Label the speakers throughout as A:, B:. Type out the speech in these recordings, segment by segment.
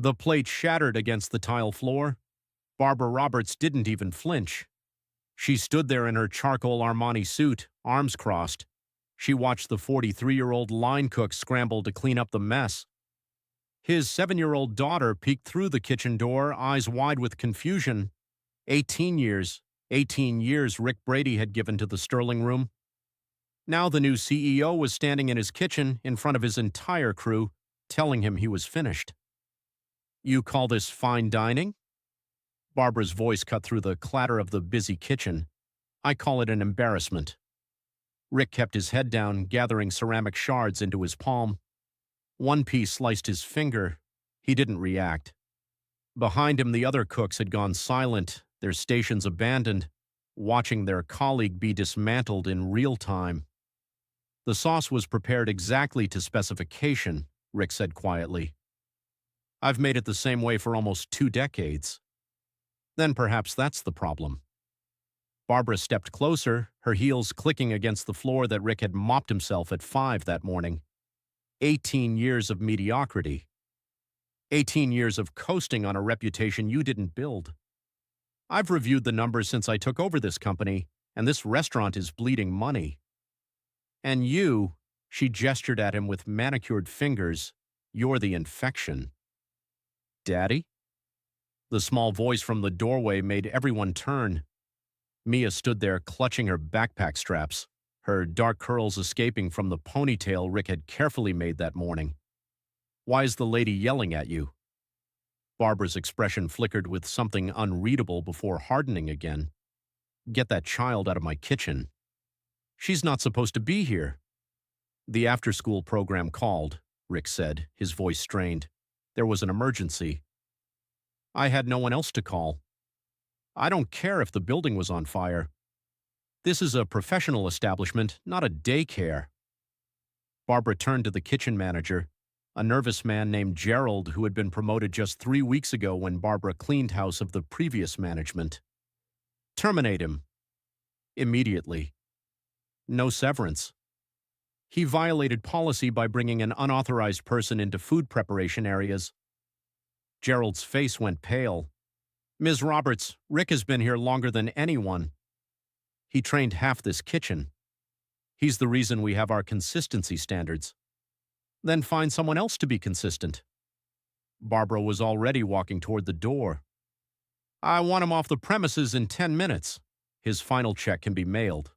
A: The plate shattered against the tile floor. Barbara Roberts didn't even flinch. She stood there in her charcoal Armani suit, arms crossed. She watched the 43-year-old line cook scramble to clean up the mess. His 7-year-old daughter peeked through the kitchen door, eyes wide with confusion. 18 years, 18 years Rick Brady had given to the Sterling Room. Now the new CEO was standing in his kitchen in front of his entire crew, telling him he was finished. "You call this fine dining?" Barbara's voice cut through the clatter of the busy kitchen. "I call it an embarrassment." Rick kept his head down, gathering ceramic shards into his palm. One piece sliced his finger. He didn't react. Behind him, the other cooks had gone silent, their stations abandoned, watching their colleague be dismantled in real time. "The sauce was prepared exactly to specification," Rick said quietly. "I've made it the same way for almost 2 decades. Then perhaps that's the problem." Barbara stepped closer, her heels clicking against the floor that Rick had mopped himself at 5 that morning. 18 years of mediocrity. 18 years of coasting on a reputation you didn't build. I've reviewed the numbers since I took over this company, and this restaurant is bleeding money. And you, she gestured at him with manicured fingers, you're the infection. "Daddy?" The small voice from the doorway made everyone turn. Mia stood there clutching her backpack straps, her dark curls escaping from the ponytail Rick had carefully made that morning. "Why is the lady yelling at you?" Barbara's expression flickered with something unreadable before hardening again. "Get that child out of my kitchen. She's not supposed to be here." "The after-school program called," Rick said, his voice strained. "There was an emergency." "I had no one else to call." "I don't care if the building was on fire. This is a professional establishment, not a daycare." Barbara turned to the kitchen manager, a nervous man named Gerald who had been promoted just 3 weeks ago when Barbara cleaned house of the previous management. "Terminate him. Immediately. No severance. He violated policy by bringing an unauthorized person into food preparation areas." Gerald's face went pale. "Ms. Roberts, Rick has been here longer than anyone. He trained half this kitchen. He's the reason we have our consistency standards. Then find someone else to be consistent." Barbara was already walking toward the door. "I want him off the premises in 10 minutes. His final check can be mailed."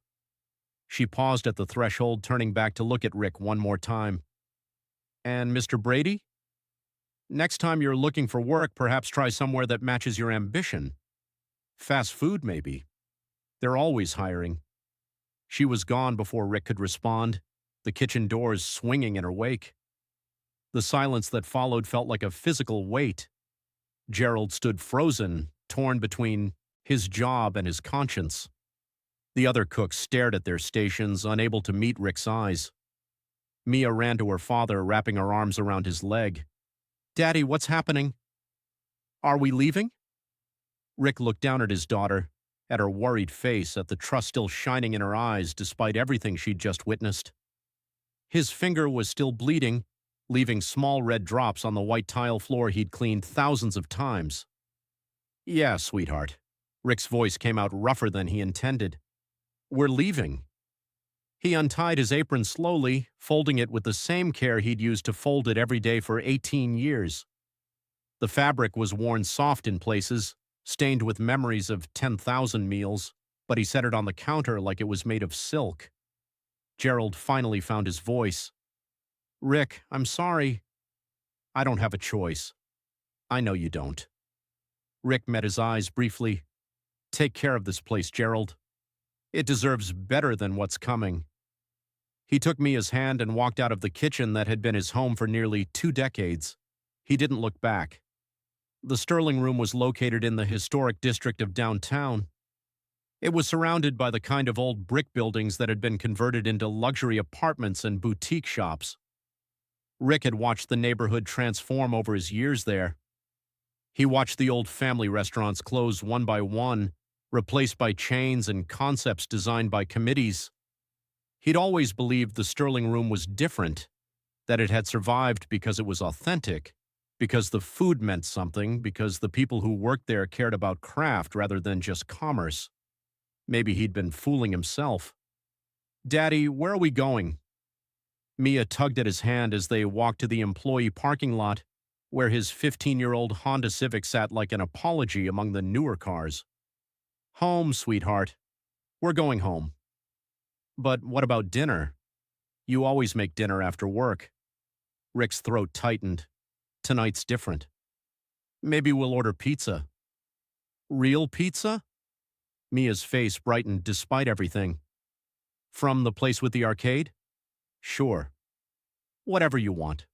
A: She paused at the threshold, turning back to look at Rick one more time. "And Mr. Brady? Next time you're looking for work, perhaps try somewhere that matches your ambition. Fast food, maybe. They're always hiring." She was gone before Rick could respond, the kitchen doors swinging in her wake. The silence that followed felt like a physical weight. Gerald stood frozen, torn between his job and his conscience. The other cooks stared at their stations, unable to meet Rick's eyes. Mia ran to her father, wrapping her arms around his leg. "Daddy, what's happening? Are we leaving?" Rick looked down at his daughter, at her worried face, at the trust still shining in her eyes despite everything she'd just witnessed. His finger was still bleeding, leaving small red drops on the white tile floor he'd cleaned thousands of times. "Yeah, sweetheart." Rick's voice came out rougher than he intended. "We're leaving." He untied his apron slowly, folding it with the same care he'd used to fold it every day for 18 years. The fabric was worn soft in places, stained with memories of 10,000 meals, but he set it on the counter like it was made of silk. Gerald finally found his voice. "Rick, I'm sorry. I don't have a choice." "I know you don't." Rick met his eyes briefly. "Take care of this place, Gerald. It deserves better than what's coming." He took Mia's hand and walked out of the kitchen that had been his home for nearly 2 decades. He didn't look back. The Sterling Room was located in the historic district of downtown. It was surrounded by the kind of old brick buildings that had been converted into luxury apartments and boutique shops. Rick had watched the neighborhood transform over his years there. He watched the old family restaurants close one by one, replaced by chains and concepts designed by committees. He'd always believed the Sterling Room was different, that it had survived because it was authentic, Because the food meant something, because the people who worked there cared about craft rather than just commerce. Maybe he'd been fooling himself. "Daddy, where are we going?" Mia tugged at his hand as they walked to the employee parking lot, where his 15-year-old Honda Civic sat like an apology among the newer cars. "Home, sweetheart. We're going home." "But what about dinner? You always make dinner after work." Rick's throat tightened. "Tonight's different." "Maybe we'll order pizza." "Real pizza?" Mia's face brightened despite everything. "From the place with the arcade?" "Sure. Whatever you want."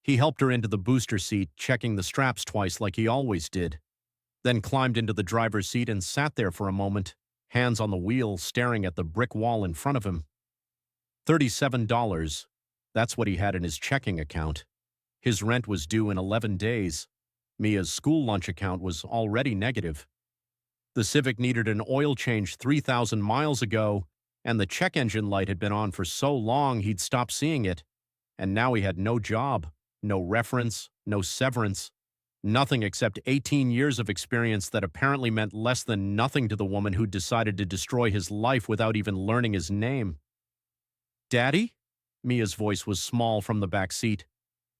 A: He helped her into the booster seat, checking the straps twice like he always did, then climbed into the driver's seat and sat there for a moment, hands on the wheel, staring at the brick wall in front of him. $37. That's what he had in his checking account. His rent was due in 11 days. Mia's school lunch account was already negative. The Civic needed an oil change 3,000 miles ago, and the check engine light had been on for so long he'd stopped seeing it. And now he had no job, no reference, no severance, nothing except 18 years of experience that apparently meant less than nothing to the woman who'd decided to destroy his life without even learning his name. "Daddy?" Mia's voice was small from the back seat.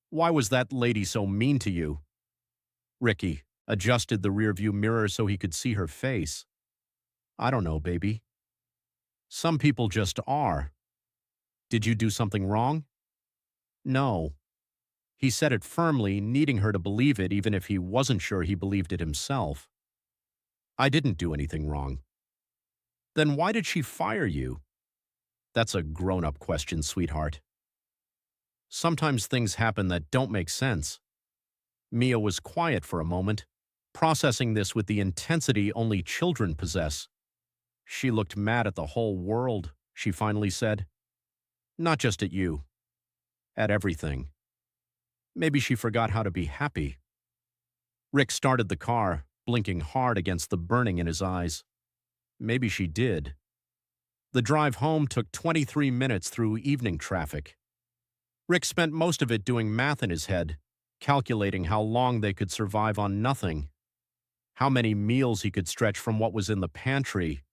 A: "Why was that lady so mean to you?" Ricky adjusted the rearview mirror so he could see her face. "I don't know, baby. Some people just are." "Did you do something wrong?" "No." He said it firmly, needing her to believe it even if he wasn't sure he believed it himself. "I didn't do anything wrong." "Then why did she fire you?" "That's a grown-up question, sweetheart." "Sometimes things happen that don't make sense." Mia was quiet for a moment, processing this with the intensity only children possess. "She looked mad at the whole world," she finally said. "Not just at you. At everything. Maybe she forgot how to be happy." Rick started the car, blinking hard against the burning in his eyes. Maybe she did. The drive home took 23 minutes through evening traffic. Rick spent most of it doing math in his head, calculating how long they could survive on nothing, how many meals he could stretch from what was in the pantry,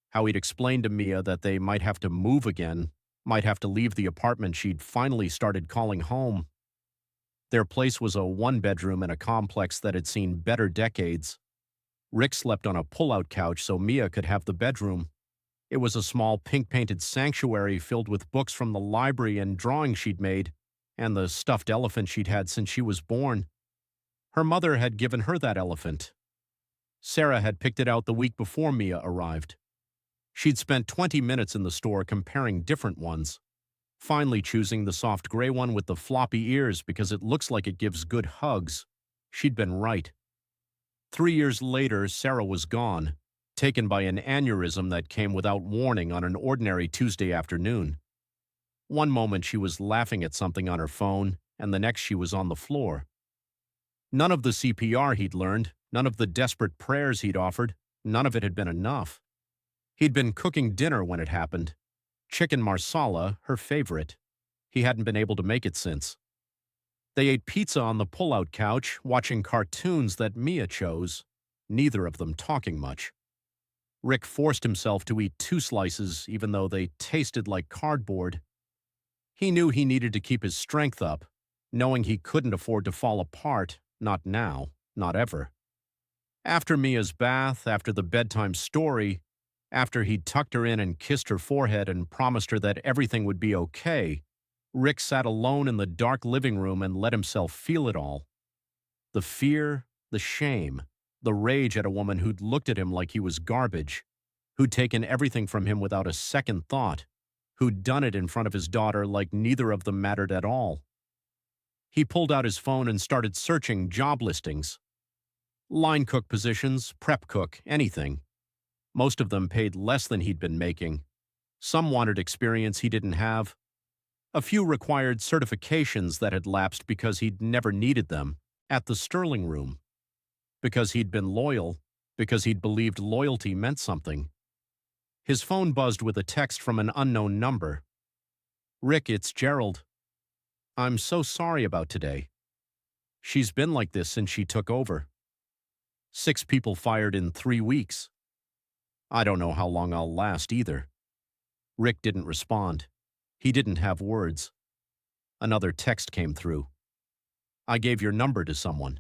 A: how he'd explain to Mia that they might have to move again, might have to leave the apartment she'd finally started calling home. Their place was a one-bedroom in a complex that had seen better decades. Rick slept on a pull-out couch so Mia could have the bedroom. It was a small pink-painted sanctuary filled with books from the library and drawings she'd made, and the stuffed elephant she'd had since she was born. Her mother had given her that elephant. Sarah had picked it out the week before Mia arrived. She'd spent 20 minutes in the store comparing different ones, finally choosing the soft gray one with the floppy ears because it looks like it gives good hugs. She'd been right. 3 years later, Sarah was gone, taken by an aneurysm that came without warning on an ordinary Tuesday afternoon. One moment she was laughing at something on her phone, and the next she was on the floor. None of the CPR he'd learned, none of the desperate prayers he'd offered, none of it had been enough. He'd been cooking dinner when it happened. Chicken marsala, her favorite. He hadn't been able to make it since. They ate pizza on the pull-out couch, watching cartoons that Mia chose, neither of them talking much. Rick forced himself to eat 2 slices, even though they tasted like cardboard. He knew he needed to keep his strength up, knowing he couldn't afford to fall apart, not now, not ever. After Mia's bath, after the bedtime story, after he'd tucked her in and kissed her forehead and promised her that everything would be okay, Rick sat alone in the dark living room and let himself feel it all. The fear, the shame, the rage at a woman who'd looked at him like he was garbage, who'd taken everything from him without a second thought, who'd done it in front of his daughter like neither of them mattered at all. He pulled out his phone and started searching job listings. Line cook positions, prep cook, anything. Most of them paid less than he'd been making. Some wanted experience he didn't have. A few required certifications that had lapsed because he'd never needed them, at the Sterling Room. Because he'd been loyal, because he'd believed loyalty meant something. His phone buzzed with a text from an unknown number. "Rick, it's Gerald. I'm so sorry about today." She's been like this since she took over. 6 people fired in 3 weeks. I don't know how long I'll last either. Rick didn't respond. He didn't have words. Another text came through. I gave your number to someone.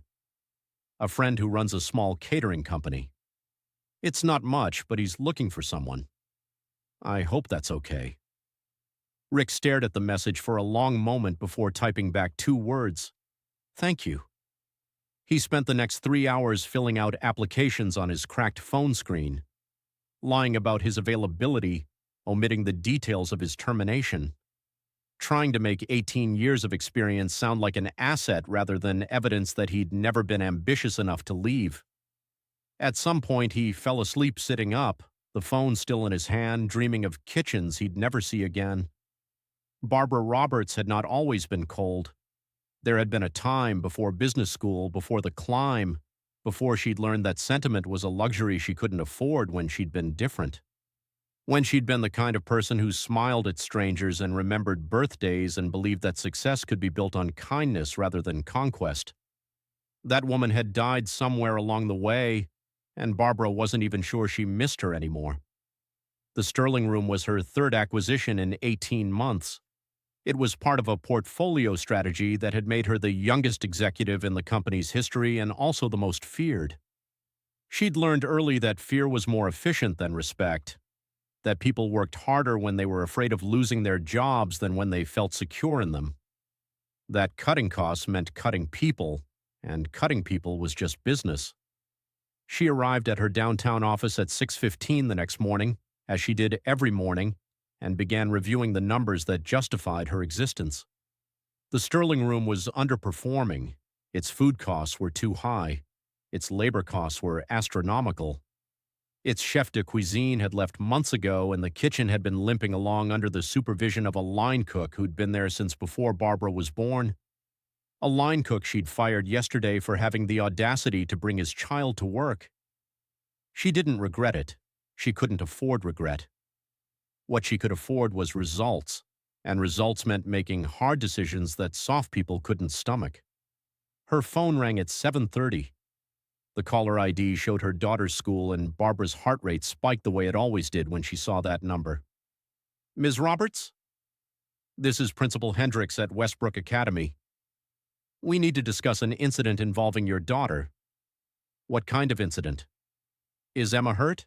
A: A friend who runs a small catering company. It's not much, but he's looking for someone. I hope that's okay. Rick stared at the message for a long moment before typing back 2 words. Thank you. He spent the next 3 hours filling out applications on his cracked phone screen, lying about his availability, omitting the details of his termination, trying to make 18 years of experience sound like an asset rather than evidence that he'd never been ambitious enough to leave. At some point, he fell asleep sitting up, the phone still in his hand, dreaming of kitchens he'd never see again. Barbara Roberts had not always been cold. There had been a time before business school, before the climb, before she'd learned that sentiment was a luxury she couldn't afford when she'd been different. When she'd been the kind of person who smiled at strangers and remembered birthdays and believed that success could be built on kindness rather than conquest. That woman had died somewhere along the way, and Barbara wasn't even sure she missed her anymore. The Sterling Room was her 3rd acquisition in 18 months. It was part of a portfolio strategy that had made her the youngest executive in the company's history and also the most feared. She'd learned early that fear was more efficient than respect, that people worked harder when they were afraid of losing their jobs than when they felt secure in them, that cutting costs meant cutting people, and cutting people was just business. She arrived at her downtown office at 6:15 the next morning, as she did every morning, and began reviewing the numbers that justified her existence. The Sterling Room was underperforming. Its food costs were too high. Its labor costs were astronomical. Its chef de cuisine had left months ago, and the kitchen had been limping along under the supervision of a line cook who'd been there since before Barbara was born. A line cook she'd fired yesterday for having the audacity to bring his child to work. She didn't regret it. She couldn't afford regret. What she could afford was results, and results meant making hard decisions that soft people couldn't stomach. Her phone rang at 7:30. The caller ID showed her daughter's school, and Barbara's heart rate spiked the way it always did when she saw that number. Ms. Roberts? This is Principal Hendricks at Westbrook Academy. We need to discuss an incident involving your daughter. What kind of incident? Is Emma hurt?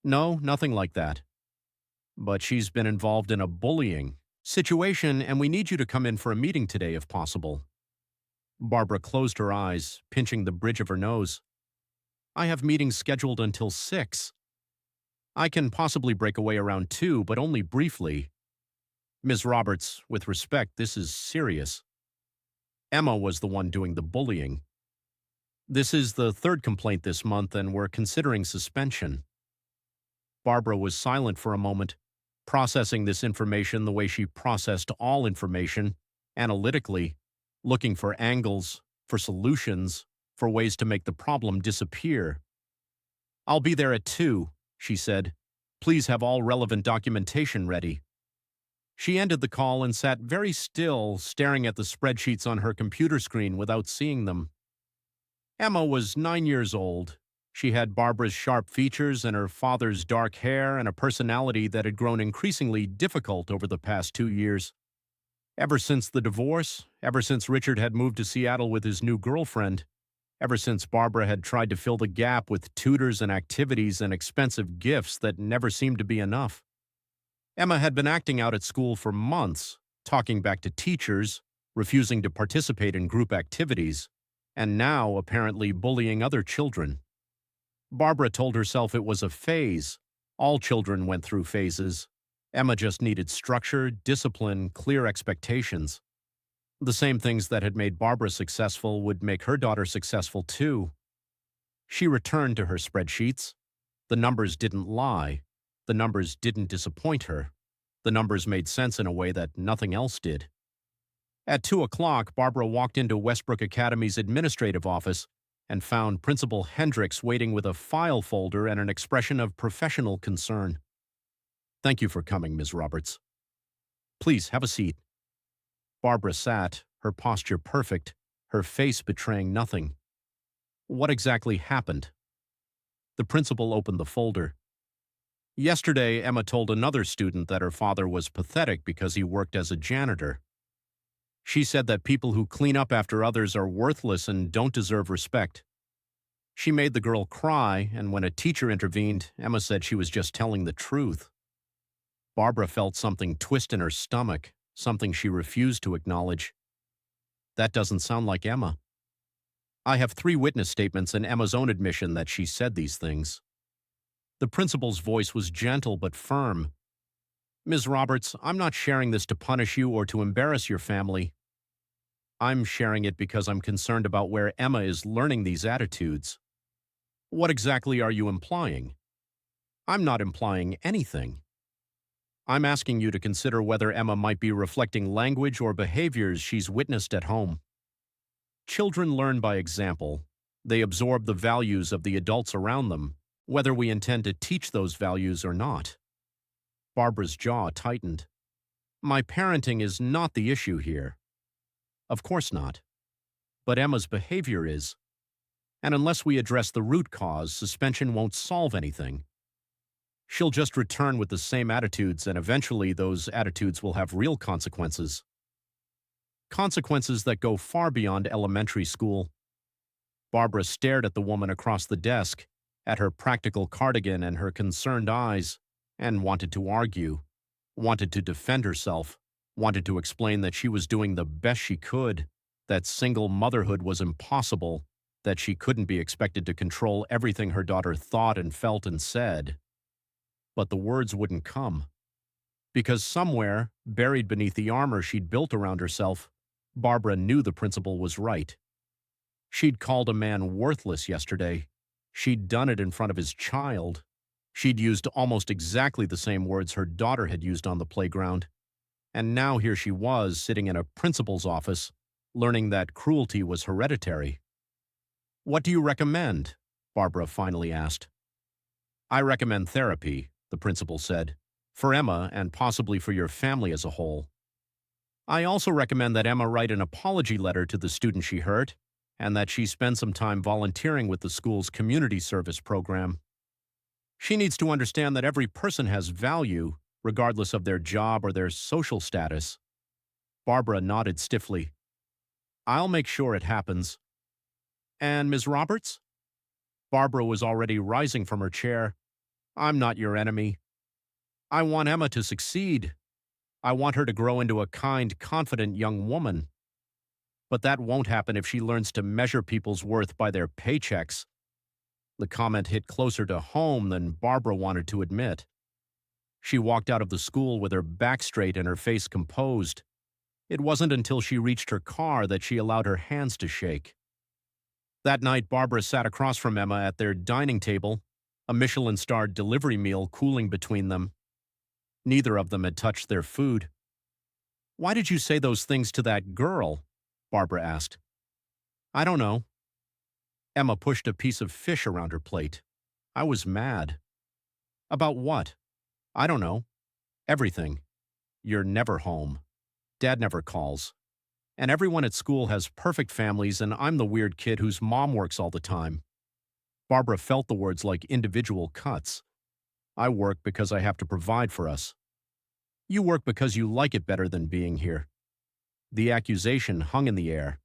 A: No, nothing like that. But she's been involved in a bullying situation, and we need you to come in for a meeting today if possible. Barbara closed her eyes, pinching the bridge of her nose. I have meetings scheduled until 6. I can possibly break away around 2, but only briefly. Ms. Roberts, with respect, this is serious. Emma was the one doing the bullying. This is the 3rd complaint this month, and we're considering suspension. Barbara was silent for a moment, processing this information the way she processed all information, analytically, looking for angles, for solutions, for ways to make the problem disappear. I'll be there at 2, she said. Please have all relevant documentation ready. She ended the call and sat very still, staring at the spreadsheets on her computer screen without seeing them. Emma was 9 years old. She had Barbara's sharp features and her father's dark hair and a personality that had grown increasingly difficult over the past 2 years. Ever since the divorce, ever since Richard had moved to Seattle with his new girlfriend, ever since Barbara had tried to fill the gap with tutors and activities and expensive gifts that never seemed to be enough. Emma had been acting out at school for months, talking back to teachers, refusing to participate in group activities, and now apparently bullying other children. Barbara told herself it was a phase. All children went through phases. Emma just needed structure, discipline, clear expectations. The same things that had made Barbara successful would make her daughter successful too. She returned to her spreadsheets. The numbers didn't lie. The numbers didn't disappoint her. The numbers made sense in a way that nothing else did. At 2 o'clock, Barbara walked into Westbrook Academy's administrative office and found Principal Hendricks waiting with a file folder and an expression of professional concern. Thank you for coming, Ms. Roberts. Please have a seat. Barbara sat, her posture perfect, her face betraying nothing. What exactly happened? The principal opened the folder. Yesterday, Emma told another student that her father was pathetic because he worked as a janitor. She said that people who clean up after others are worthless and don't deserve respect. She made the girl cry, and when a teacher intervened, Emma said she was just telling the truth. Barbara felt something twist in her stomach, something she refused to acknowledge. That doesn't sound like Emma. I have 3 witness statements and Emma's own admission that she said these things. The principal's voice was gentle but firm. Ms. Roberts, I'm not sharing this to punish you or to embarrass your family. I'm sharing it because I'm concerned about where Emma is learning these attitudes. What exactly are you implying? I'm not implying anything. I'm asking you to consider whether Emma might be reflecting language or behaviors she's witnessed at home. Children learn by example. They absorb the values of the adults around them, whether we intend to teach those values or not. Barbara's jaw tightened. My parenting is not the issue here. Of course not. But Emma's behavior is. And unless we address the root cause, suspension won't solve anything. She'll just return with the same attitudes, and eventually those attitudes will have real consequences. Consequences that go far beyond elementary school. Barbara stared at the woman across the desk, at her practical cardigan and her concerned eyes, and wanted to argue, wanted to defend herself, wanted to explain that she was doing the best she could, that single motherhood was impossible, that she couldn't be expected to control everything her daughter thought and felt and said. But the words wouldn't come. Because somewhere, buried beneath the armor she'd built around herself, Barbara knew the principal was right. She'd called a man worthless yesterday. She'd done it in front of his child. She'd used almost exactly the same words her daughter had used on the playground. And now here she was, sitting in a principal's office, learning that cruelty was hereditary. What do you recommend? Barbara finally asked. I recommend therapy, the principal said, for Emma and possibly for your family as a whole. I also recommend that Emma write an apology letter to the student she hurt, and that she spend some time volunteering with the school's community service program. She needs to understand that every person has value, regardless of their job or their social status. Barbara nodded stiffly. I'll make sure it happens. And Ms. Roberts? Barbara was already rising from her chair. I'm not your enemy. I want Emma to succeed. I want her to grow into a kind, confident young woman. But that won't happen if she learns to measure people's worth by their paychecks. The comment hit closer to home than Barbara wanted to admit. She walked out of the school with her back straight and her face composed. It wasn't until she reached her car that she allowed her hands to shake. That night, Barbara sat across from Emma at their dining table, a Michelin-starred delivery meal cooling between them. Neither of them had touched their food. Why did you say those things to that girl? Barbara asked. I don't know. Emma pushed a piece of fish around her plate. I was mad. About what? I don't know. Everything. You're never home. Dad never calls. And everyone at school has perfect families, and I'm the weird kid whose mom works all the time. Barbara felt the words like individual cuts. I work because I have to provide for us. You work because you like it better than being here. The accusation hung in the air.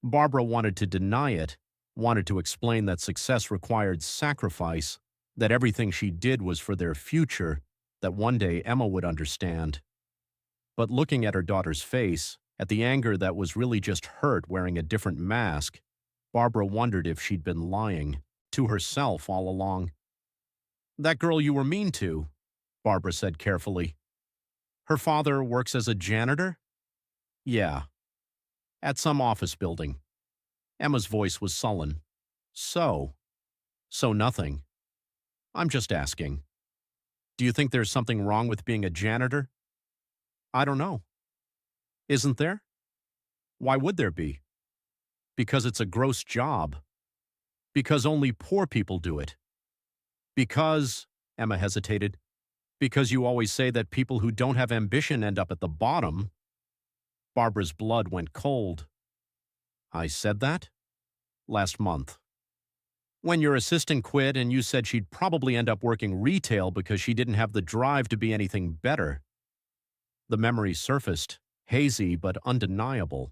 A: Barbara wanted to deny it, wanted to explain that success required sacrifice, that everything she did was for their future, that one day Emma would understand. But looking at her daughter's face, at the anger that was really just hurt wearing a different mask, Barbara wondered if she'd been lying, to herself all along. That girl you were mean to, Barbara said carefully. Her father works as a janitor? Yeah. At some office building. Emma's voice was sullen. So nothing. I'm just asking. Do you think there's something wrong with being a janitor? I don't know. Isn't there? Why would there be? Because it's a gross job. Because only poor people do it. Because, Emma hesitated, because you always say that people who don't have ambition end up at the bottom. Barbara's blood went cold. I said that? Last month. When your assistant quit and you said she'd probably end up working retail because she didn't have the drive to be anything better. The memory surfaced, hazy but undeniable.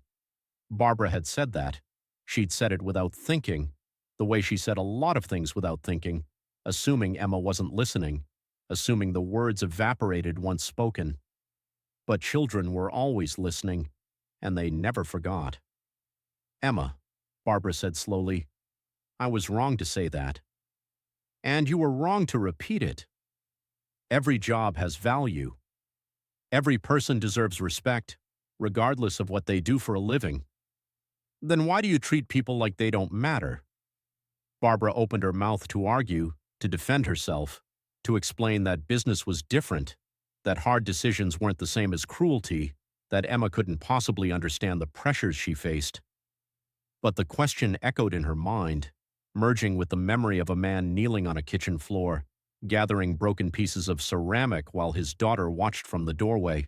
A: Barbara had said that. She'd said it without thinking, the way she said a lot of things without thinking, assuming Emma wasn't listening, assuming the words evaporated once spoken. But children were always listening, and they never forgot. Emma, Barbara said slowly, I was wrong to say that. And you were wrong to repeat it. Every job has value. Every person deserves respect, regardless of what they do for a living. Then why do you treat people like they don't matter? Barbara opened her mouth to argue, to defend herself, to explain that business was different, that hard decisions weren't the same as cruelty, that Emma couldn't possibly understand the pressures she faced. But the question echoed in her mind, merging with the memory of a man kneeling on a kitchen floor, gathering broken pieces of ceramic while his daughter watched from the doorway.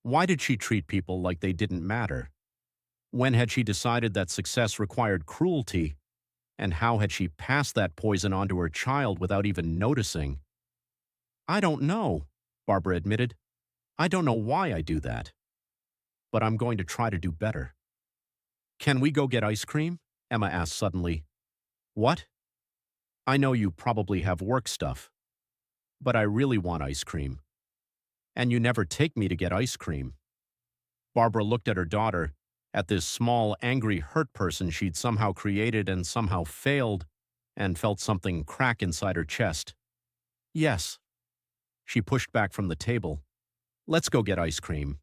A: Why did she treat people like they didn't matter? When had she decided that success required cruelty? And how had she passed that poison onto her child without even noticing? I don't know, Barbara admitted. I don't know why I do that. But I'm going to try to do better. Can we go get ice cream? Emma asked suddenly. What? I know you probably have work stuff. But I really want ice cream. And you never take me to get ice cream. Barbara looked at her daughter, at this small, angry, hurt person she'd somehow created and somehow failed, and felt something crack inside her chest. Yes. She pushed back from the table. Let's go get ice cream.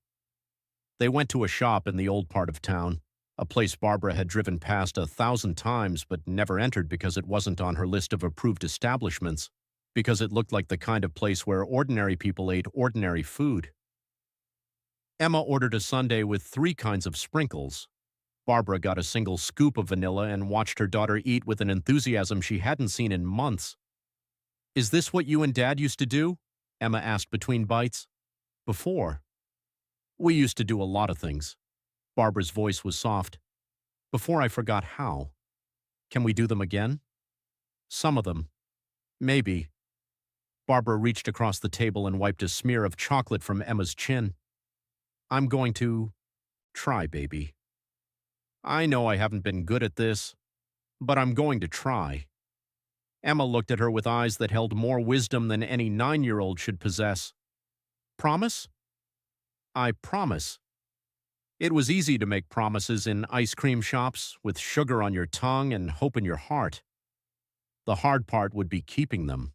A: They went to a shop in the old part of town, a place Barbara had driven past 1,000 times but never entered because it wasn't on her list of approved establishments, because it looked like the kind of place where ordinary people ate ordinary food. Emma ordered a sundae with 3 kinds of sprinkles. Barbara got a single scoop of vanilla and watched her daughter eat with an enthusiasm she hadn't seen in months. Is this what you and Dad used to do? Emma asked between bites. Before. We used to do a lot of things. Barbara's voice was soft. Before I forgot how. Can we do them again? Some of them. Maybe. Barbara reached across the table and wiped a smear of chocolate from Emma's chin. I'm going to try, baby. I know I haven't been good at this, but I'm going to try. Emma looked at her with eyes that held more wisdom than any 9-year-old should possess. Promise? I promise. It was easy to make promises in ice cream shops with sugar on your tongue and hope in your heart. The hard part would be keeping them.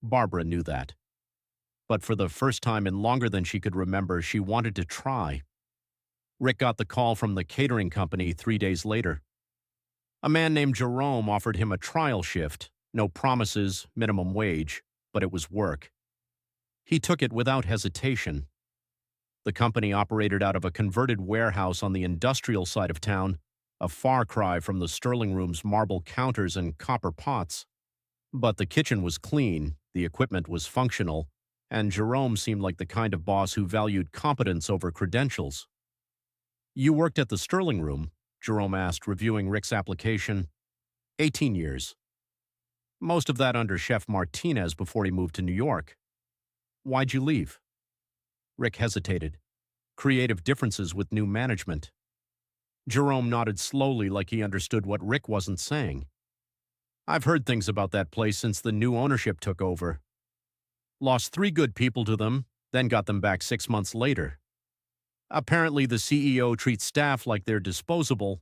A: Barbara knew that. But for the first time in longer than she could remember, she wanted to try. Rick got the call from the catering company 3 days later. A man named Jerome offered him a trial shift, no promises, minimum wage, but it was work. He took it without hesitation. The company operated out of a converted warehouse on the industrial side of town, a far cry from the Sterling Room's marble counters and copper pots. But the kitchen was clean, the equipment was functional, and Jerome seemed like the kind of boss who valued competence over credentials. You worked at the Sterling Room? Jerome asked, reviewing Rick's application. 18 years. Most of that under Chef Martinez before he moved to New York. Why'd you leave? Rick hesitated. Creative differences with new management. Jerome nodded slowly like he understood what Rick wasn't saying. I've heard things about that place since the new ownership took over. Lost 3 good people to them, then got them back 6 months later. Apparently the CEO treats staff like they're disposable.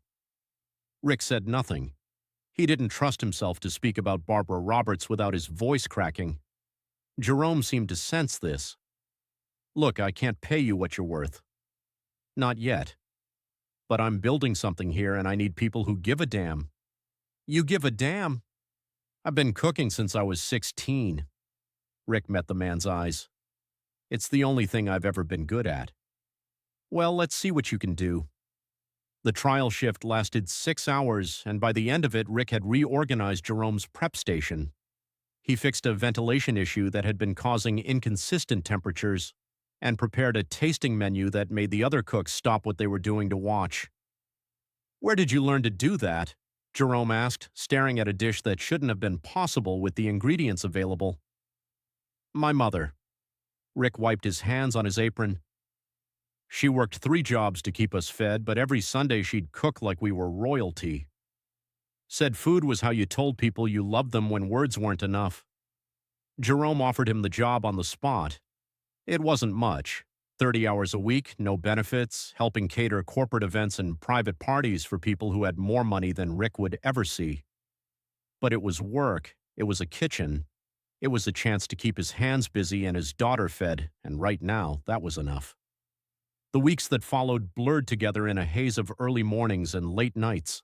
A: Rick said nothing. He didn't trust himself to speak about Barbara Roberts without his voice cracking. Jerome seemed to sense this. Look, I can't pay you what you're worth. Not yet. But I'm building something here and I need people who give a damn. You give a damn? I've been cooking since I was 16. Rick met the man's eyes. It's the only thing I've ever been good at. Well, let's see what you can do. The trial shift lasted 6 hours, and by the end of it, Rick had reorganized Jerome's prep station. He fixed a ventilation issue that had been causing inconsistent temperatures and prepared a tasting menu that made the other cooks stop what they were doing to watch. Where did you learn to do that? Jerome asked, staring at a dish that shouldn't have been possible with the ingredients available. My mother. Rick wiped his hands on his apron. She worked 3 jobs to keep us fed, but every Sunday she'd cook like we were royalty. Said food was how you told people you loved them when words weren't enough. Jerome offered him the job on the spot. It wasn't much. 30 hours a week, no benefits, helping cater corporate events and private parties for people who had more money than Rick would ever see. But it was work, it was a kitchen, it was a chance to keep his hands busy and his daughter fed, and right now, that was enough. The weeks that followed blurred together in a haze of early mornings and late nights.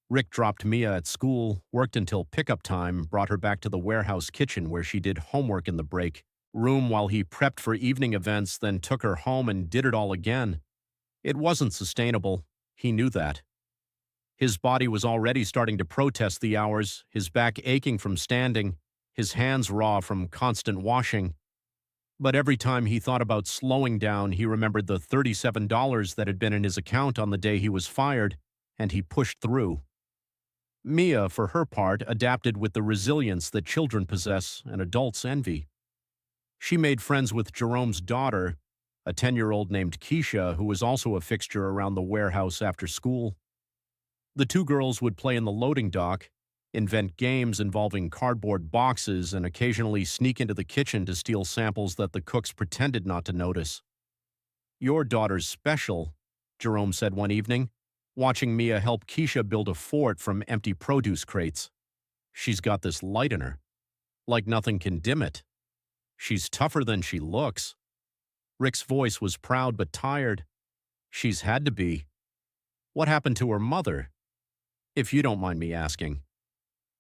A: Rick dropped Mia at school, worked until pickup time, brought her back to the warehouse kitchen where she did homework in the break room while he prepped for evening events, then took her home and did it all again. It wasn't sustainable. He knew that. His body was already starting to protest the hours, his back aching from standing, his hands raw from constant washing. But every time he thought about slowing down, he remembered the $37 that had been in his account on the day he was fired, and he pushed through. Mia, for her part, adapted with the resilience that children possess and adults envy. She made friends with Jerome's daughter, a 10-year-old named Keisha, who was also a fixture around the warehouse after school. The 2 girls would play in the loading dock, invent games involving cardboard boxes, and occasionally sneak into the kitchen to steal samples that the cooks pretended not to notice. Your daughter's special, Jerome said one evening, watching Mia help Keisha build a fort from empty produce crates. She's got this light in her, like nothing can dim it. She's tougher than she looks. Rick's voice was proud but tired. She's had to be. What happened to her mother? If you don't mind me asking.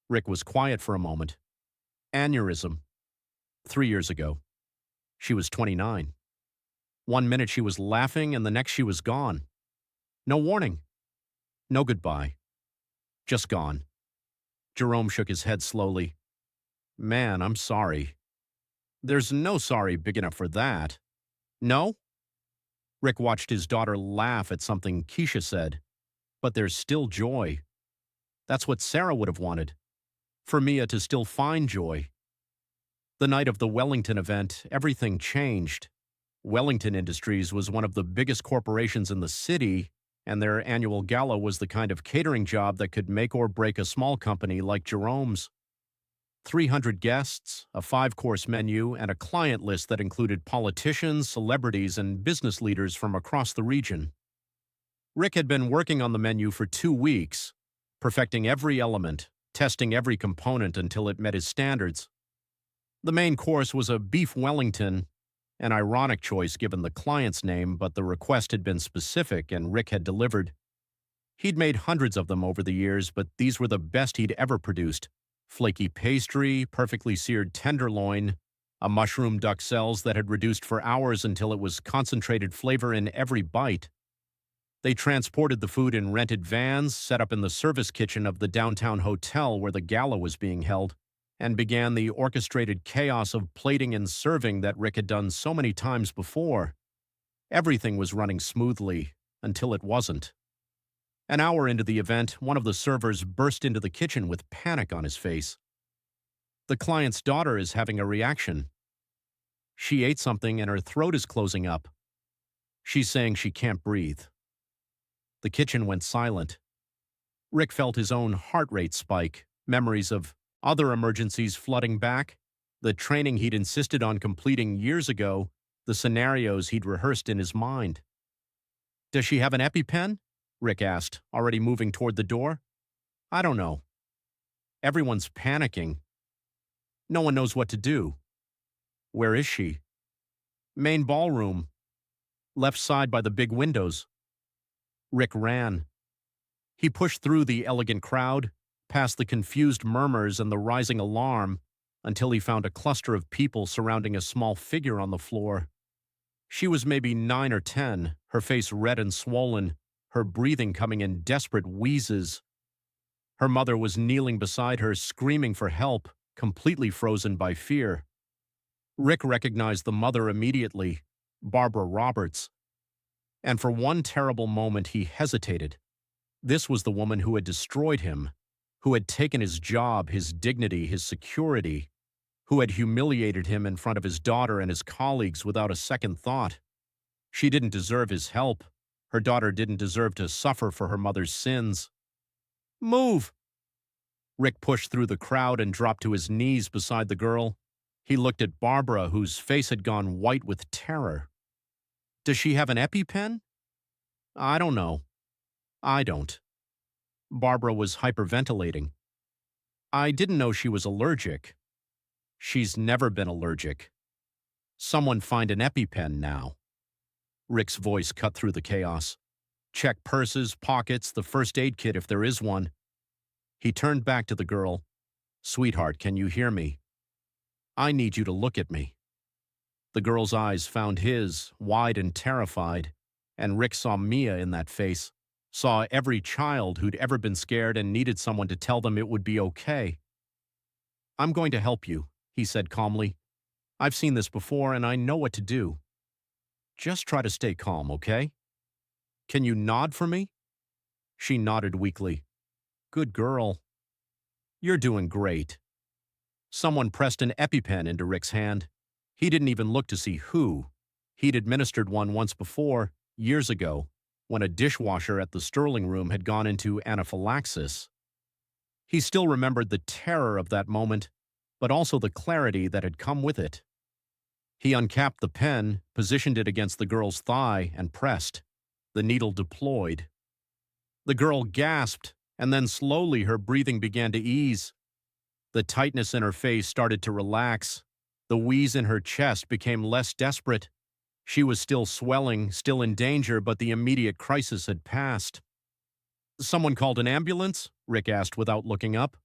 A: Rick was quiet for a moment. Aneurysm. 3 years ago. She was 29. One minute she was laughing and the next she was gone. No warning. No goodbye. Just gone. Jerome shook his head slowly. Man, I'm sorry. There's no sorry big enough for that. No? Rick watched his daughter laugh at something Keisha said. But there's still joy. That's what Sarah would have wanted. For Mia to still find joy. The night of the Wellington event, everything changed. Wellington Industries was one of the biggest corporations in the city, and their annual gala was the kind of catering job that could make or break a small company like Jerome's. 300 guests, a 5-course menu, and a client list that included politicians, celebrities, and business leaders from across the region. Rick had been working on the menu for 2 weeks, perfecting every element, testing every component until it met his standards. The main course was a beef Wellington, an ironic choice given the client's name, but the request had been specific and Rick had delivered. He'd made hundreds of them over the years, but these were the best he'd ever produced. Flaky pastry, perfectly seared tenderloin, a mushroom duxelles that had reduced for hours until it was concentrated flavor in every bite. They transported the food in rented vans, set up in the service kitchen of the downtown hotel where the gala was being held, and began the orchestrated chaos of plating and serving that Rick had done so many times before. Everything was running smoothly, until it wasn't. An hour into the event, one of the servers burst into the kitchen with panic on his face. The client's daughter is having a reaction. She ate something and her throat is closing up. She's saying she can't breathe. The kitchen went silent. Rick felt his own heart rate spike, memories of other emergencies flooding back, the training he'd insisted on completing years ago, the scenarios he'd rehearsed in his mind. Does she have an EpiPen? Rick asked, already moving toward the door. I don't know. Everyone's panicking. No one knows what to do. Where is she? Main ballroom. Left side by the big windows. Rick ran. He pushed through the elegant crowd, past the confused murmurs and the rising alarm, until he found a cluster of people surrounding a small figure on the floor. She was maybe 9 or 10, her face red and swollen, her breathing coming in desperate wheezes. Her mother was kneeling beside her, screaming for help, completely frozen by fear. Rick recognized the mother immediately, Barbara Roberts. And for one terrible moment he hesitated. This was the woman who had destroyed him, who had taken his job, his dignity, his security, who had humiliated him in front of his daughter and his colleagues without a second thought. She didn't deserve his help. Her daughter didn't deserve to suffer for her mother's sins. Move! Rick pushed through the crowd and dropped to his knees beside the girl. He looked at Barbara, whose face had gone white with terror. Does she have an EpiPen? I don't know. I don't. Barbara was hyperventilating. I didn't know she was allergic. She's never been allergic. Someone find an EpiPen now. Rick's voice cut through the chaos. Check purses, pockets, the first aid kit if there is one. He turned back to the girl. Sweetheart, can you hear me? I need you to look at me. The girl's eyes found his, wide and terrified, and Rick saw Mia in that face, saw every child who'd ever been scared and needed someone to tell them it would be okay. I'm going to help you, he said calmly. I've seen this before and I know what to do. Just try to stay calm, okay? Can you nod for me? She nodded weakly. Good girl. You're doing great. Someone pressed an EpiPen into Rick's hand. He didn't even look to see who. He'd administered one once before, years ago, when a dishwasher at the Sterling Room had gone into anaphylaxis. He still remembered the terror of that moment, but also the clarity that had come with it. He uncapped the pen, positioned it against the girl's thigh, and pressed. The needle deployed. The girl gasped, and then slowly her breathing began to ease. The tightness in her face started to relax. The wheeze in her chest became less desperate. She was still swelling, still in danger, but the immediate crisis had passed. Someone called an ambulance? Rick asked without looking up.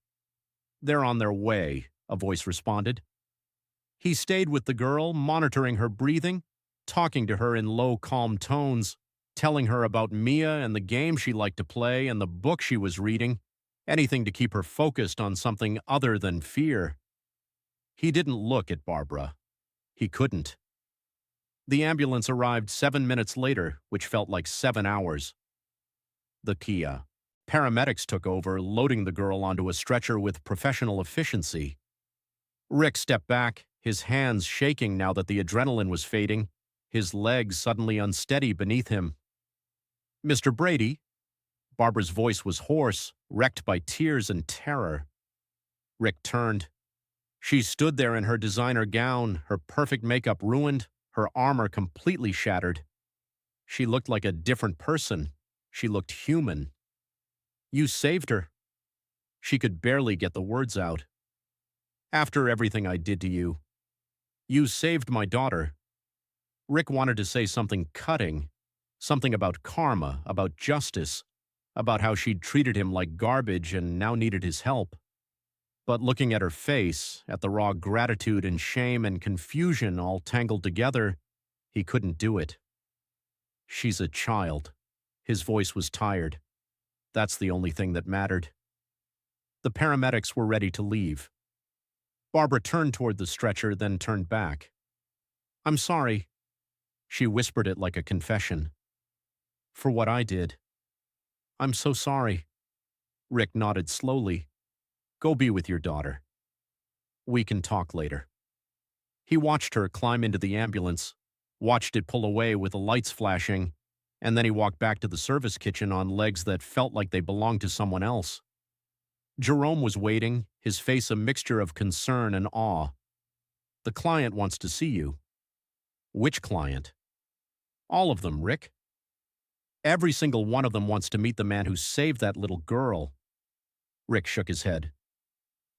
A: They're on their way, a voice responded. He stayed with the girl, monitoring her breathing, talking to her in low, calm tones, telling her about Mia and the game she liked to play and the book she was reading, anything to keep her focused on something other than fear. He didn't look at Barbara. He couldn't. The ambulance arrived 7 minutes later, which felt like 7 hours. The Kia. Paramedics took over, loading the girl onto a stretcher with professional efficiency. Rick stepped back, his hands shaking now that the adrenaline was fading, his legs suddenly unsteady beneath him. Mr. Brady? Barbara's voice was hoarse, wrecked by tears and terror. Rick turned. She stood there in her designer gown, her perfect makeup ruined, her armor completely shattered. She looked like a different person. She looked human. You saved her. She could barely get the words out. After everything I did to you, you saved my daughter. Rick wanted to say something cutting, something about karma, about justice, about how she'd treated him like garbage and now needed his help. But looking at her face, at the raw gratitude and shame and confusion all tangled together, he couldn't do it. She's a child. His voice was tired. That's the only thing that mattered. The paramedics were ready to leave. Barbara turned toward the stretcher, then turned back. I'm sorry. She whispered it like a confession. For what I did. I'm so sorry. Rick nodded slowly. Go be with your daughter. We can talk later. He watched her climb into the ambulance, watched it pull away with the lights flashing, and then he walked back to the service kitchen on legs that felt like they belonged to someone else. Jerome was waiting, his face a mixture of concern and awe. The client wants to see you. Which client? All of them, Rick. Every single one of them wants to meet the man who saved that little girl. Rick shook his head.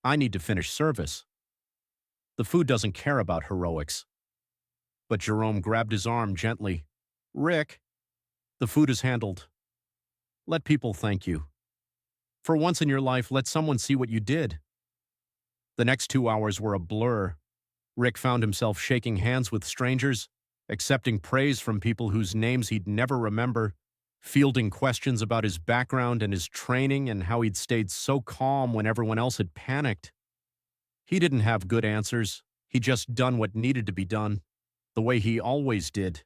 A: I need to finish service. The food doesn't care about heroics. But Jerome grabbed his arm gently. Rick, the food is handled. Let people thank you. For once in your life, let someone see what you did. The next 2 hours were a blur. Rick found himself shaking hands with strangers, accepting praise from people whose names he'd never remember, fielding questions about his background and his training and how he'd stayed so calm when everyone else had panicked. He didn't have good answers. He'd just done what needed to be done, the way he always did.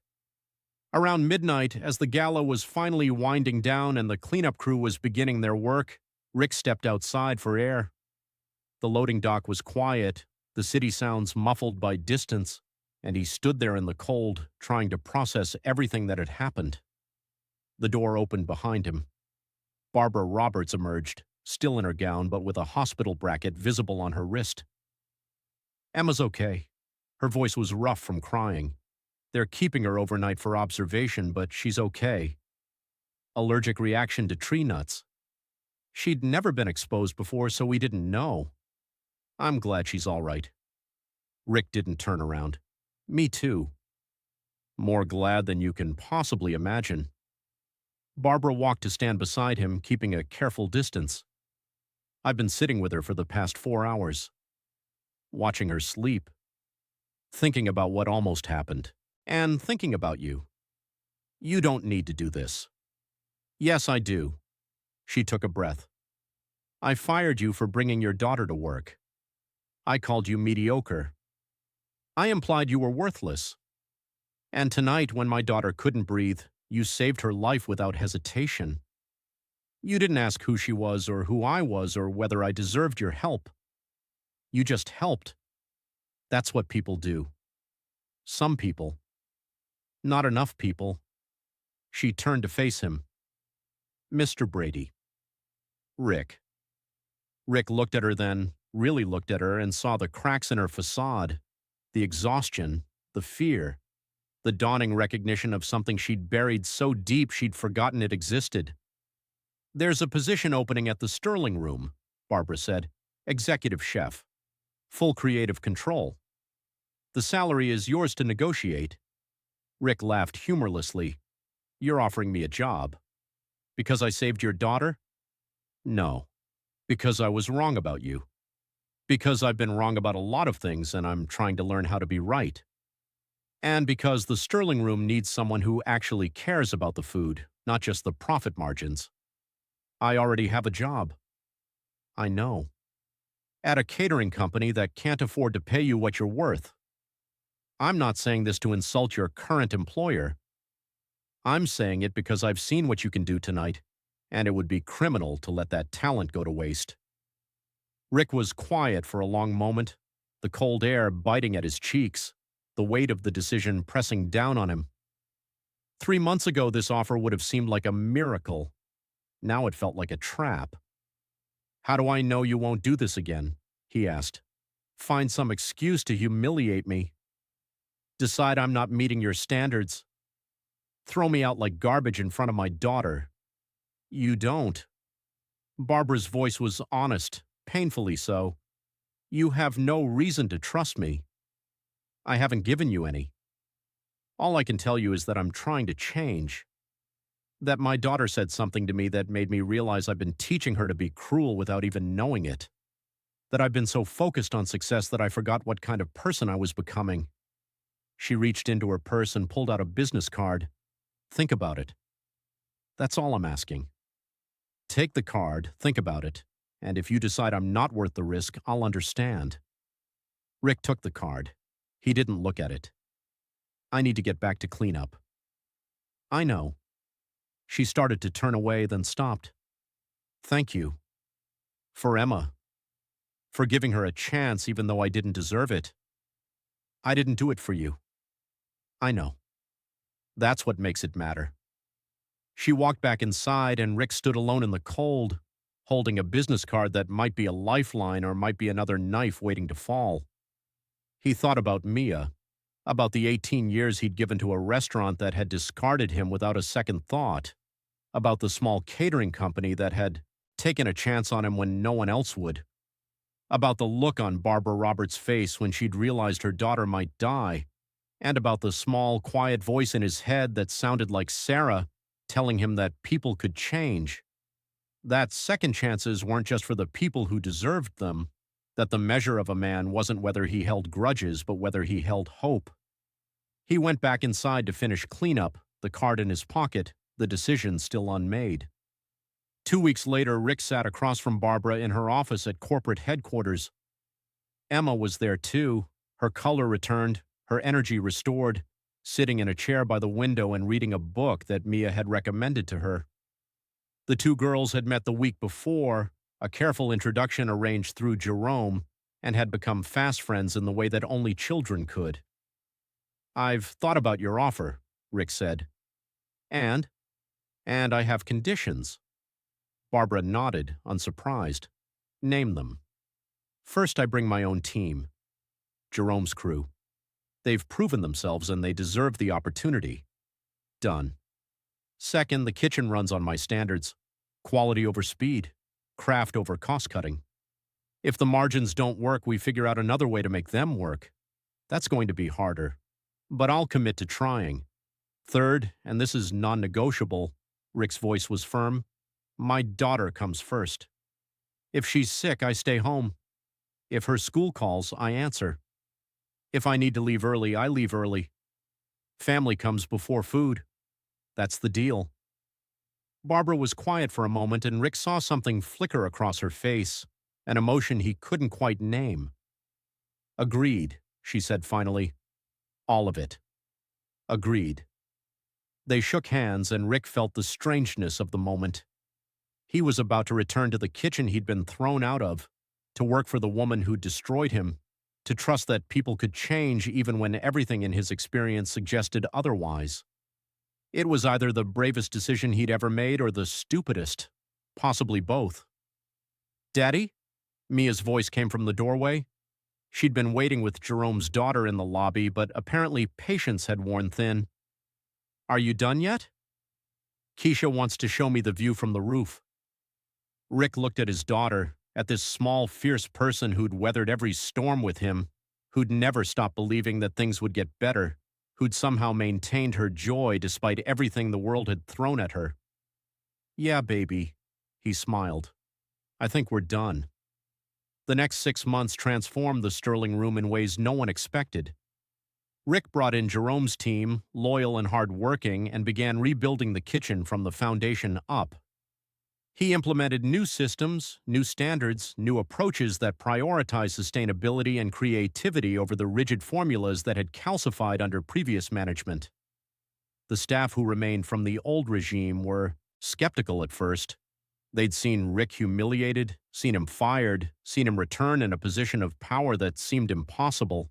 A: Around midnight, as the gala was finally winding down and the cleanup crew was beginning their work, Rick stepped outside for air. The loading dock was quiet, the city sounds muffled by distance, and he stood there in the cold, trying to process everything that had happened. The door opened behind him. Barbara Roberts emerged, still in her gown but with a hospital bracket visible on her wrist. "Emma's okay." Her voice was rough from crying. "They're keeping her overnight for observation, but she's okay. Allergic reaction to tree nuts. She'd never been exposed before, so we didn't know. I'm glad she's all right." Rick didn't turn around. "Me too." "More glad than you can possibly imagine." Barbara walked to stand beside him, keeping a careful distance. "I've been sitting with her for the past 4 hours. Watching her sleep. Thinking about what almost happened. And thinking about you. You don't need to do this." "Yes, I do." She took a breath. "I fired you for bringing your daughter to work. I called you mediocre. I implied you were worthless. And tonight, when my daughter couldn't breathe, you saved her life without hesitation. You didn't ask who she was or who I was or whether I deserved your help. You just helped. That's what people do. Some people. Not enough people." She turned to face him. "Mr. Brady." "Rick." Rick looked at her then, really looked at her, and saw the cracks in her facade, the exhaustion, the fear, the dawning recognition of something she'd buried so deep she'd forgotten it existed. "There's a position opening at the Sterling Room," Barbara said. "Executive chef. Full creative control. The salary is yours to negotiate." Rick laughed humorlessly. "You're offering me a job. Because I saved your daughter?" "No. Because I was wrong about you. Because I've been wrong about a lot of things and I'm trying to learn how to be right. And because the Sterling Room needs someone who actually cares about the food, not just the profit margins. I already have a job." "I know. At a catering company that can't afford to pay you what you're worth. I'm not saying this to insult your current employer. I'm saying it because I've seen what you can do tonight, and it would be criminal to let that talent go to waste." Rick was quiet for a long moment, the cold air biting at his cheeks, the weight of the decision pressing down on him. 3 months ago, this offer would have seemed like a miracle. Now it felt like a trap. "How do I know you won't do this again?" he asked. "Find some excuse to humiliate me. Decide I'm not meeting your standards. Throw me out like garbage in front of my daughter. You don't." Barbara's voice was honest, painfully so. "You have no reason to trust me. I haven't given you any. All I can tell you is that I'm trying to change. That my daughter said something to me that made me realize I've been teaching her to be cruel without even knowing it. That I've been so focused on success that I forgot what kind of person I was becoming." She reached into her purse and pulled out a business card. "Think about it. That's all I'm asking. Take the card, think about it, and if you decide I'm not worth the risk, I'll understand." Rick took the card. He didn't look at it. "I need to get back to cleanup." "I know." She started to turn away, then stopped. "Thank you. For Emma. For giving her a chance even though I didn't deserve it. I didn't do it for you. I know. That's what makes it matter." She walked back inside, and Rick stood alone in the cold, holding a business card that might be a lifeline or might be another knife waiting to fall. He thought about Mia, about the 18 years he'd given to a restaurant that had discarded him without a second thought, about the small catering company that had taken a chance on him when no one else would, about the look on Barbara Roberts' face when she'd realized her daughter might die, and about the small, quiet voice in his head that sounded like Sarah telling him that people could change, that second chances weren't just for the people who deserved them, that the measure of a man wasn't whether he held grudges but whether he held hope. He went back inside to finish cleanup, the card in his pocket, the decision still unmade. 2 weeks later, Rick sat across from Barbara in her office at corporate headquarters. Emma was there too, her color returned, her energy restored, sitting in a chair by the window and reading a book that Mia had recommended to her. The two girls had met the week before, a careful introduction arranged through Jerome, and had become fast friends in the way that only children could. "I've thought about your offer," Rick said. And? And I have conditions." Barbara nodded, unsurprised. "Name them." "First, I bring my own team. Jerome's crew. They've proven themselves and they deserve the opportunity." "Done." "Second, the kitchen runs on my standards. Quality over speed. Craft over cost-cutting. If the margins don't work, we figure out another way to make them work. That's going to be harder. But I'll commit to trying. Third, and this is non-negotiable," Rick's voice was firm, "my daughter comes first. If she's sick, I stay home. If her school calls, I answer. If I need to leave early, I leave early. Family comes before food. That's the deal." Barbara was quiet for a moment, and Rick saw something flicker across her face, an emotion he couldn't quite name. "Agreed," she said finally. "All of it." "Agreed." They shook hands, and Rick felt the strangeness of the moment. He was about to return to the kitchen he'd been thrown out of, to work for the woman who'd destroyed him, to trust that people could change even when everything in his experience suggested otherwise. It was either the bravest decision he'd ever made or the stupidest, possibly both. "Daddy?" Mia's voice came from the doorway. She'd been waiting with Jerome's daughter in the lobby, but apparently patience had worn thin. "Are you done yet?" "Keisha wants to show me the view from the roof." Rick looked at his daughter, at this small, fierce person who'd weathered every storm with him, who'd never stopped believing that things would get better, who'd somehow maintained her joy despite everything the world had thrown at her. "Yeah, baby," he smiled. "I think we're done." The next 6 months transformed the Sterling room in ways no one expected. Rick brought in Jerome's team, loyal and hard-working, and began rebuilding the kitchen from the foundation up. He implemented new systems, new standards, new approaches that prioritized sustainability and creativity over the rigid formulas that had calcified under previous management. The staff who remained from the old regime were skeptical at first. They'd seen Rick humiliated, seen him fired, seen him return in a position of power that seemed impossible.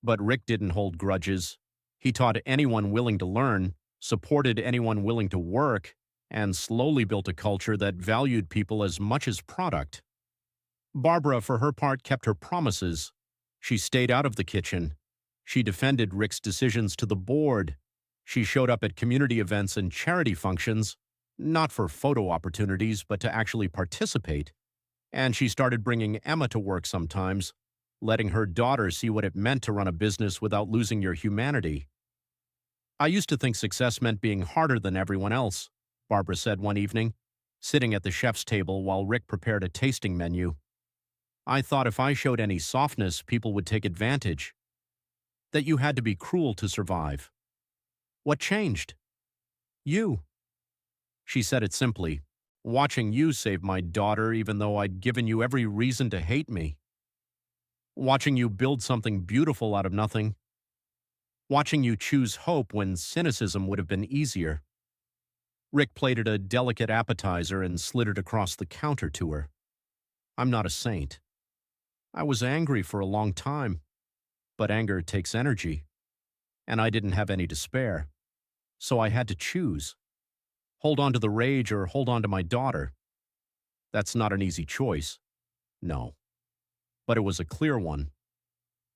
A: But Rick didn't hold grudges. He taught anyone willing to learn, supported anyone willing to work, and slowly built a culture that valued people as much as product. Barbara, for her part, kept her promises. She stayed out of the kitchen. She defended Rick's decisions to the board. She showed up at community events and charity functions, not for photo opportunities, but to actually participate. And she started bringing Emma to work sometimes, letting her daughter see what it meant to run a business without losing your humanity. "I used to think success meant being harder than everyone else," Barbara said one evening, sitting at the chef's table while Rick prepared a tasting menu. "I thought if I showed any softness, people would take advantage. That you had to be cruel to survive. What changed?" "You." She said it simply. "Watching you save my daughter even though I'd given you every reason to hate me. Watching you build something beautiful out of nothing. Watching you choose hope when cynicism would have been easier." Rick plated a delicate appetizer and slid it across the counter to her. "I'm not a saint. I was angry for a long time, but anger takes energy, and I didn't have any to spare, so I had to choose. Hold on to the rage or hold on to my daughter. That's not an easy choice. No. But it was a clear one.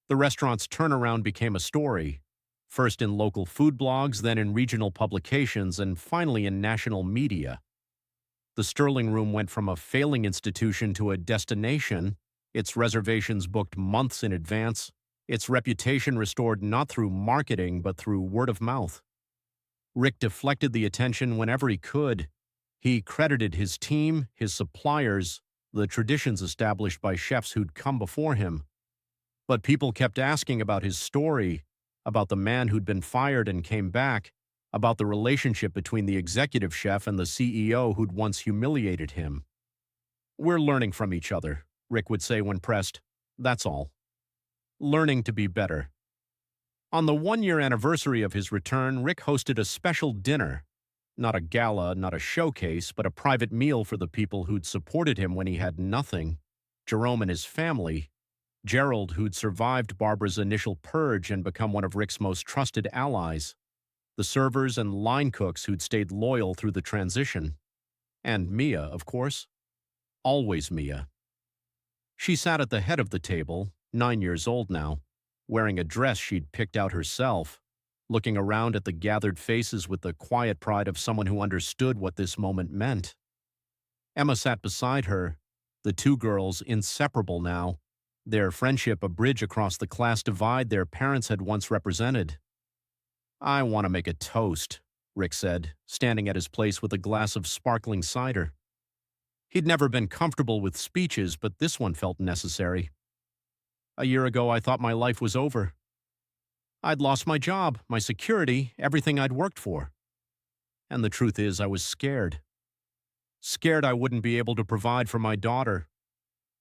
A: The restaurant's turnaround became a story, first in local food blogs, then in regional publications, and finally in national media. The Sterling Room went from a failing institution to a destination, its reservations booked months in advance, its reputation restored not through marketing but through word of mouth. Rick deflected the attention whenever he could. He credited his team, his suppliers, the traditions established by chefs who'd come before him. But people kept asking about his story, about the man who'd been fired and came back, about the relationship between the executive chef and the CEO who'd once humiliated him. "We're learning from each other," Rick would say when pressed. "That's all. Learning to be better." On the one-year anniversary of his return, Rick hosted a special dinner. Not a gala, not a showcase, but a private meal for the people who'd supported him when he had nothing. Jerome and his family. Gerald, who'd survived Barbara's initial purge and become one of Rick's most trusted allies. The servers and line cooks who'd stayed loyal through the transition. And Mia, of course. Always Mia. She sat at the head of the table, 9 years old now, wearing a dress she'd picked out herself, looking around at the gathered faces with the quiet pride of someone who understood what this moment meant. Emma sat beside her, the two girls inseparable now, their friendship a bridge across the class divide their parents had once represented. "I want to make a toast," Rick said, standing at his place with a glass of sparkling cider. He'd never been comfortable with speeches, but this one felt necessary. "A year ago, I thought my life was over. I'd lost my job, my security, everything I'd worked for. And the truth is, I was scared. Scared I wouldn't be able to provide for my daughter.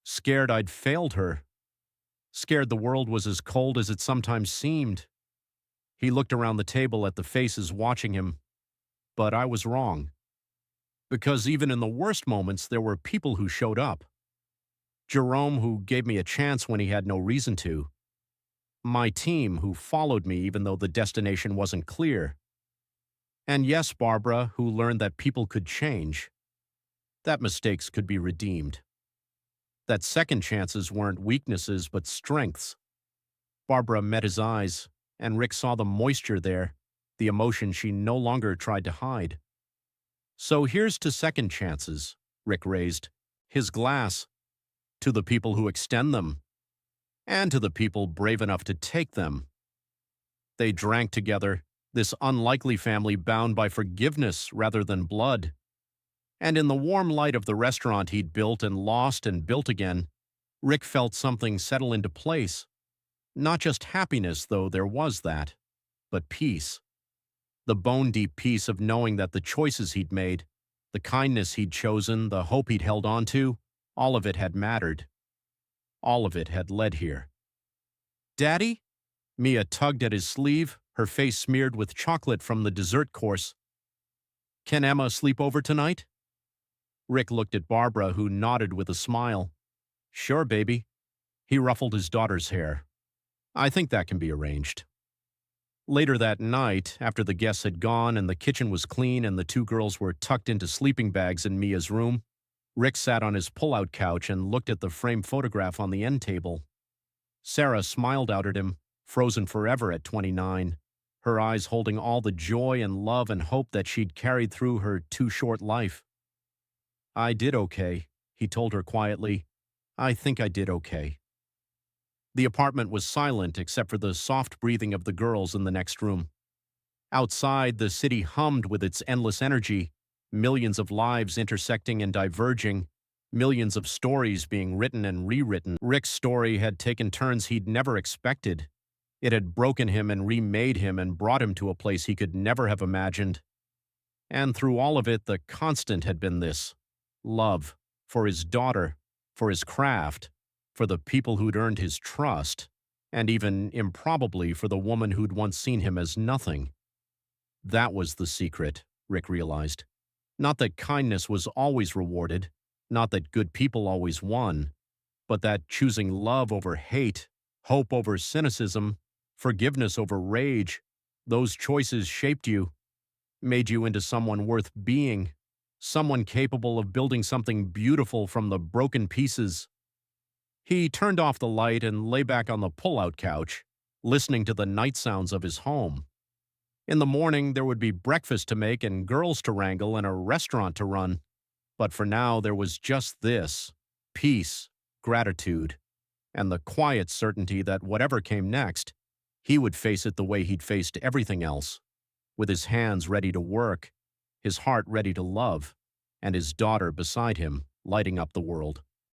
A: Scared I'd failed her. Scared the world was as cold as it sometimes seemed." He looked around the table at the faces watching him. But I was wrong. Because even in the worst moments, there were people who showed up. Jerome, who gave me a chance when he had no reason to. My team, who followed me even though the destination wasn't clear. And yes, Barbara, who learned that people could change. That mistakes could be redeemed. That second chances weren't weaknesses but strengths. Barbara met his eyes, and Rick saw the moisture there, the emotion she no longer tried to hide. "So here's to second chances," Rick raised, his glass, "to the people who extend them, and to the people brave enough to take them." They drank together, this unlikely family bound by forgiveness rather than blood. And in the warm light of the restaurant he'd built and lost and built again, Rick felt something settle into place. Not just happiness, though there was that, but peace. The bone-deep peace of knowing that the choices he'd made, the kindness he'd chosen, the hope he'd held on to, all of it had mattered. All of it had led here. "Daddy?" Mia tugged at his sleeve, her face smeared with chocolate from the dessert course. "Can Emma sleep over tonight?" Rick looked at Barbara, who nodded with a smile. "Sure, baby." He ruffled his daughter's hair. "I think that can be arranged." Later that night, after the guests had gone and the kitchen was clean and the two girls were tucked into sleeping bags in Mia's room, Rick sat on his pull-out couch and looked at the framed photograph on the end table. Sarah smiled out at him, frozen forever at 29, her eyes holding all the joy and love and hope that she'd carried through her too short life. "I did okay," he told her quietly. "I think I did okay." The apartment was silent except for the soft breathing of the girls in the next room. Outside, the city hummed with its endless energy, millions of lives intersecting and diverging, millions of stories being written and rewritten. Rick's story had taken turns he'd never expected. It had broken him and remade him and brought him to a place he could never have imagined. And through all of it, the constant had been this: love, for his daughter, for his craft, for the people who'd earned his trust, and even, improbably, for the woman who'd once seen him as nothing. That was the secret, Rick realized. Not that kindness was always rewarded, not that good people always won, but that choosing love over hate, hope over cynicism, forgiveness over rage, those choices shaped you, made you into someone worth being, someone capable of building something beautiful from the broken pieces. He turned off the light and lay back on the pull-out couch, listening to the night sounds of his home. In the morning, there would be breakfast to make and girls to wrangle and a restaurant to run. But for now, there was just this: peace, gratitude, and the quiet certainty that whatever came next, he would face it the way he'd faced everything else, with his hands ready to work, his heart ready to love, and his daughter beside him, lighting up the world.